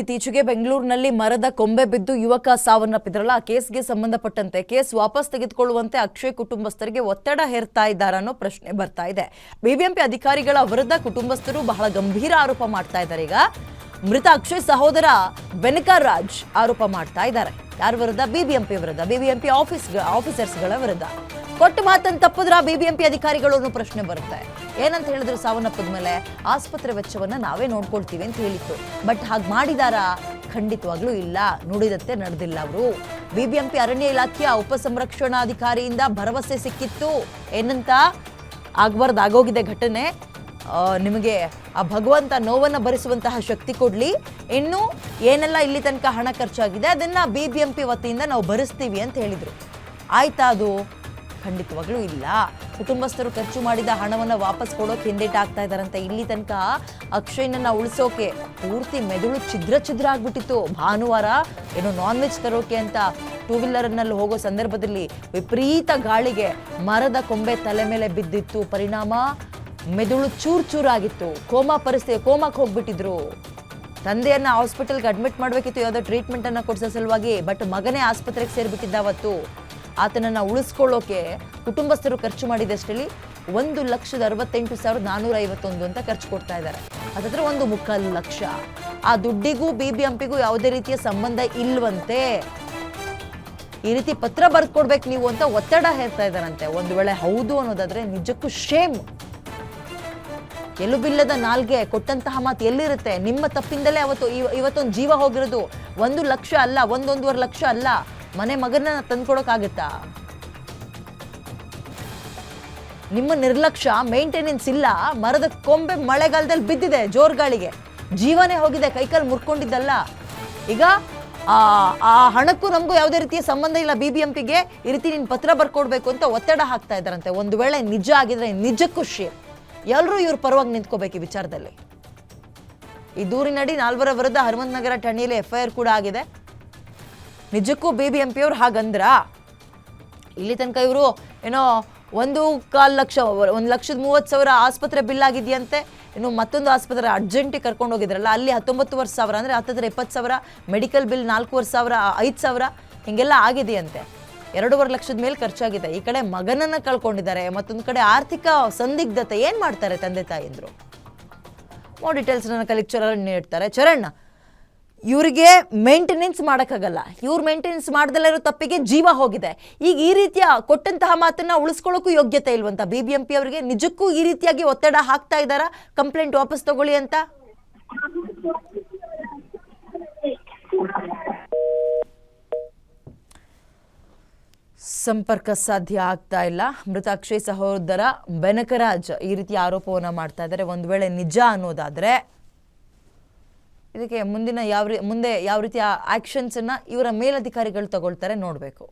ಇತ್ತೀಚೆಗೆ ಬೆಂಗಳೂರಿನಲ್ಲಿ ಮರದ ಕೊಂಬೆ ಬಿದ್ದು ಯುವಕ ಸಾವನ್ನಪ್ಪಿದ್ರಲ್ಲ ಆ ಕೇಸ್ಗೆ ಸಂಬಂಧಪಟ್ಟಂತೆ ಕೇಸ್ ವಾಪಸ್ ತೆಗೆದುಕೊಳ್ಳುವಂತೆ ಅಕ್ಷಯ್ ಕುಟುಂಬಸ್ಥರಿಗೆ ಒತ್ತಡ ಹೇರ್ತಾ ಇದ್ದಾರೆ ಅನ್ನೋ ಪ್ರಶ್ನೆ ಬರ್ತಾ ಇದೆ. ಬಿಬಿಎಂಪಿ ಅಧಿಕಾರಿಗಳ ವಿರುದ್ಧ ಕುಟುಂಬಸ್ಥರು ಬಹಳ ಗಂಭೀರ ಆರೋಪ ಮಾಡ್ತಾ ಇದ್ದಾರೆ. ಈಗ ಮೃತ ಅಕ್ಷಯ್ ಸಹೋದರ ಬೆನಕರ್ ರಾಜ್ ಆರೋಪ ಮಾಡ್ತಾ ಇದ್ದಾರೆ. ಯಾರ ವಿರುದ್ಧ? ಬಿಬಿಎಂಪಿ ವಿರುದ್ಧ, ಬಿಬಿಎಂಪಿ ಆಫೀಸರ್ಸ್ಗಳ ವಿರುದ್ಧ. ಕೊಟ್ಟು ಮಾತನ್ನು ತಪ್ಪಿದ್ರ ಬಿಬಿಎಂಪಿ ಅಧಿಕಾರಿಗಳು ಅನ್ನೋ ಪ್ರಶ್ನೆ ಬರುತ್ತೆ. ಏನಂತ ಹೇಳಿದ್ರು? ಸಾವನ್ನಪ್ಪದ ಮೇಲೆ ಆಸ್ಪತ್ರೆ ವೆಚ್ಚವನ್ನ ನಾವೇ ನೋಡ್ಕೊಳ್ತೀವಿ ಅಂತ ಹೇಳಿತ್ತು. ಬಟ್ ಹಾಗೆ ಮಾಡಿದಾರಾ? ಖಂಡಿತವಾಗ್ಲೂ ಇಲ್ಲ. ನುಡಿದಂತೆ ನಡೆದಿಲ್ಲ ಅವರು. ಬಿಬಿಎಂಪಿ ಅರಣ್ಯ ಇಲಾಖೆಯ ಉಪಸಂರಕ್ಷಣಾಧಿಕಾರಿಯಿಂದ ಭರವಸೆ ಸಿಕ್ಕಿತ್ತು. ಏನಂತ? ಆಗೋಗಿದೆ ಘಟನೆ. ನಿಮಗೆ ಆ ಭಗವಂತ ನೋವನ್ನು ಭರಿಸುವಂತಹ ಶಕ್ತಿ ಕೊಡ್ಲಿ. ಇನ್ನು ಏನೆಲ್ಲ ಇಲ್ಲಿ ತನಕ ಹಣ ಖರ್ಚಾಗಿದೆ ಅದನ್ನ ಬಿಬಿಎಂಪಿ ವತಿಯಿಂದ ನಾವು ಭರಿಸ್ತೀವಿ ಅಂತ ಹೇಳಿದ್ರು. ಆಯ್ತಾ ಅದು? ಖಂಡಿತವಾಗ್ಲೂ ಇಲ್ಲ. ಕುಟುಂಬಸ್ಥರು ಖರ್ಚು ಮಾಡಿದ ಹಣವನ್ನು ವಾಪಸ್ ಕೊಡೋಕೆ ಹಿಂದೇಟಾಗ್ತಾ ಇದ್ದಾರಂತೆ. ಇಲ್ಲಿ ತನಕ ಅಕ್ಷಯ್ನನ್ನ ಉಳಿಸೋಕೆ ಪೂರ್ತಿ ಮೆದುಳು ಛಿದ್ರ ಆಗ್ಬಿಟ್ಟಿತ್ತು. ಭಾನುವಾರ ಏನೋ ನಾನ್ ವೆಜ್ ತರೋಕೆ ಅಂತ ಟೂ ವೀಲರ್ನಲ್ಲಿ ಹೋಗೋ ಸಂದರ್ಭದಲ್ಲಿ ವಿಪರೀತ ಗಾಳಿಗೆ ಮರದ ಕೊಂಬೆ ತಲೆ ಮೇಲೆ ಬಿದ್ದಿತ್ತು. ಪರಿಣಾಮ ಮೆದುಳು ಚೂರಾಗಿತ್ತು. ಕೋಮಾಕ್ಕೆ ಹೋಗ್ಬಿಟ್ಟಿದ್ರು. ತಂದೆಯನ್ನ ಹಾಸ್ಪಿಟಲ್ಗೆ ಅಡ್ಮಿಟ್ ಮಾಡಬೇಕಿತ್ತು, ಯಾವುದೋ ಟ್ರೀಟ್ಮೆಂಟ್ ಅನ್ನ ಕೊಡಿಸೋ ಸಲುವಾಗಿ. ಬಟ್ ಮಗನೇ ಆಸ್ಪತ್ರೆಗೆ ಸೇರ್ಬಿಟ್ಟಿದ್ದ ಅವತ್ತು. ಆತನನ್ನ ಉಳಿಸ್ಕೊಳ್ಳೋಕೆ ಕುಟುಂಬಸ್ಥರು ಖರ್ಚು ಮಾಡಿದಷ್ಟರಲ್ಲಿ 1,68,451 ಅಂತ ಖರ್ಚು ಕೊಡ್ತಾ ಇದ್ದಾರೆ. ಅದಾದ್ರೆ 1.25 ಲಕ್ಷ. ಆ ದುಡ್ಡಿಗೂ ಬಿಬಿಎಂಪಿಗೂ ಯಾವುದೇ ರೀತಿಯ ಸಂಬಂಧ ಇಲ್ವಂತೆ. ಈ ರೀತಿ ಪತ್ರ ಬರ್ಕೊಡ್ಬೇಕು ನೀವು ಅಂತ ಒತ್ತಡ ಹೇರ್ತಾ ಇದ್ದಾರಂತೆ. ಒಂದು ವೇಳೆ ಹೌದು ಅನ್ನೋದಾದ್ರೆ ನಿಜಕ್ಕೂ ಶೇಮ್. ಎಲುಬಿಲ್ಲದ ನಾಲ್ಗೆ ಕೊಟ್ಟಂತಹ ಮಾತು ಎಲ್ಲಿರುತ್ತೆ? ನಿಮ್ಮ ತಪ್ಪಿಂದಲೇ ಇವತ್ತೊಂದು ಜೀವ ಹೋಗಿರೋದು. 1 ಲಕ್ಷ ಅಲ್ಲ, 1.5 ಲಕ್ಷ ಅಲ್ಲ. ಮಗನ ತಂದ್ಕೊಡೋಕ್ಕಾಗತ್ತಾ? ನಿಮ್ಮ ನಿರ್ಲಕ್ಷ್ಯ, ಮೇಂಟೆನೆನ್ಸ್ ಇಲ್ಲ. ಮರದ ಕೊಂಬೆ ಮಳೆಗಾಲದಲ್ಲಿ ಬಿದ್ದಿದೆ ಜೋರ್ ಗಾಳಿಗೆ, ಜೀವನೇ ಹೋಗಿದೆ, ಕೈಕಾಲು ಮುರ್ಕೊಂಡಿದ್ದಲ್ಲ. ಈಗ ಆ ಹಣಕ್ಕೂ ನಮಗೂ ಯಾವುದೇ ರೀತಿಯ ಸಂಬಂಧ ಇಲ್ಲ. ಬಿಬಿಎಂಪಿಗೆ ಈ ರೀತಿ ನೀನು ಪತ್ರ ಬರ್ಕೊಡ್ಬೇಕು ಅಂತ ಒತ್ತಡ ಹಾಕ್ತಾ ಇದ್ದಾರಂತೆ. ಒಂದು ವೇಳೆ ನಿಜ ಆಗಿದ್ರೆ ನಿಜಕ್ಕೂ ಶೇಮ್. ಎಲ್ಲರೂ ಇವ್ರ ಪರವಾಗಿ ನಿಂತ್ಕೋಬೇಕು ಈ ವಿಚಾರದಲ್ಲಿ. ಈ ದೂರಿನಡಿ 4 ವಿರುದ್ಧ ಹನುಮಂತ ನಗರ ಠಾಣೆಯಲ್ಲಿ FIR ಕೂಡ ಆಗಿದೆ. ನಿಜಕ್ಕೂ ಬಿಬಿಎಂಪಿ ಅವ್ರು ಹಾಗಂದ್ರ? ಇಲ್ಲಿ ತನಕ ಇವರು ಏನೋ 1.25 ಲಕ್ಷ, 1,30,000 ಆಸ್ಪತ್ರೆ ಬಿಲ್ ಆಗಿದೆಯಂತೆ. ಇನ್ನು ಮತ್ತೊಂದು ಆಸ್ಪತ್ರೆ ಅರ್ಜೆಂಟಿಗೆ ಕರ್ಕೊಂಡು ಹೋಗಿದ್ರಲ್ಲ, ಅಲ್ಲಿ 19,000 ಅಂದರೆ ಹತ್ತಿರ 20,000. ಮೆಡಿಕಲ್ ಬಿಲ್ 4,500, 5,000 ಹಿಂಗೆಲ್ಲ ಆಗಿದೆಯಂತೆ. 2.5 ಲಕ್ಷದ ಮೇಲೆ ಖರ್ಚಾಗಿದೆ. ಈ ಕಡೆ ಮಗನನ್ನ ಕಳ್ಕೊಂಡಿದ್ದಾರೆ, ಮತ್ತೊಂದು ಕಡೆ ಆರ್ಥಿಕ ಸಂದಿಗ್ಧತೆ. ಏನ್ ಮಾಡ್ತಾರೆ ತಂದೆ ತಾಯಿಯಂದ್ರು? ಮೋರ್ ಡೀಟೇಲ್ಸ್ ನನ್ನ ಕಲಿಕ್ ಚರಣ್ ನೀಡ್ತಾರೆ. ಚರಣ್, ಇವ್ರಿಗೆ ಮೇಂಟೆನೆನ್ಸ್ ಮಾಡೋಕ್ಕಾಗಲ್ಲ. ಇವ್ರು ಮೇಂಟೆನೆನ್ಸ್ ಮಾಡ್ದಲ್ಲ ಇರೋ ತಪ್ಪಿಗೆ ಜೀವ ಹೋಗಿದೆ. ಈಗ ಈ ರೀತಿಯ ಕೊಟ್ಟಂತಹ ಮಾತನ್ನ ಉಳಿಸ್ಕೊಳ್ಳೋಕ್ಕೂ ಯೋಗ್ಯತೆ ಇಲ್ವಂತ ಬಿಬಿಎಂಪಿ ಅವರಿಗೆ? ನಿಜಕ್ಕೂ ಈ ರೀತಿಯಾಗಿ ಒತ್ತಡ ಹಾಕ್ತಾ ಇದ್ದಾರಾ ಕಂಪ್ಲೇಂಟ್ ವಾಪಸ್ ತಗೊಳ್ಳಿ ಅಂತ? ಸಂಪರ್ಕ ಸಾಧ್ಯ ಆಗ್ತಾ ಇಲ್ಲ. ಮೃತ ಅಕ್ಷಯ್ ಸಹೋದರ ಬೆನಕರಾಜ್ ಈ ರೀತಿ ಆರೋಪವನ್ನ ಮಾಡ್ತಾ ಇದ್ದಾರೆ. ಒಂದು ವೇಳೆ ನಿಜ ಅನ್ನೋದಾದ್ರೆ ಇದಕ್ಕೆ ಮುಂದೆ ಯಾವ ರೀತಿಯ ಆಕ್ಷನ್ಸ್ ಅನ್ನ ಇವರ ಮೇಲಧಿಕಾರಿಗಳು ತಗೊಳ್ತಾರೆ ನೋಡ್ಬೇಕು.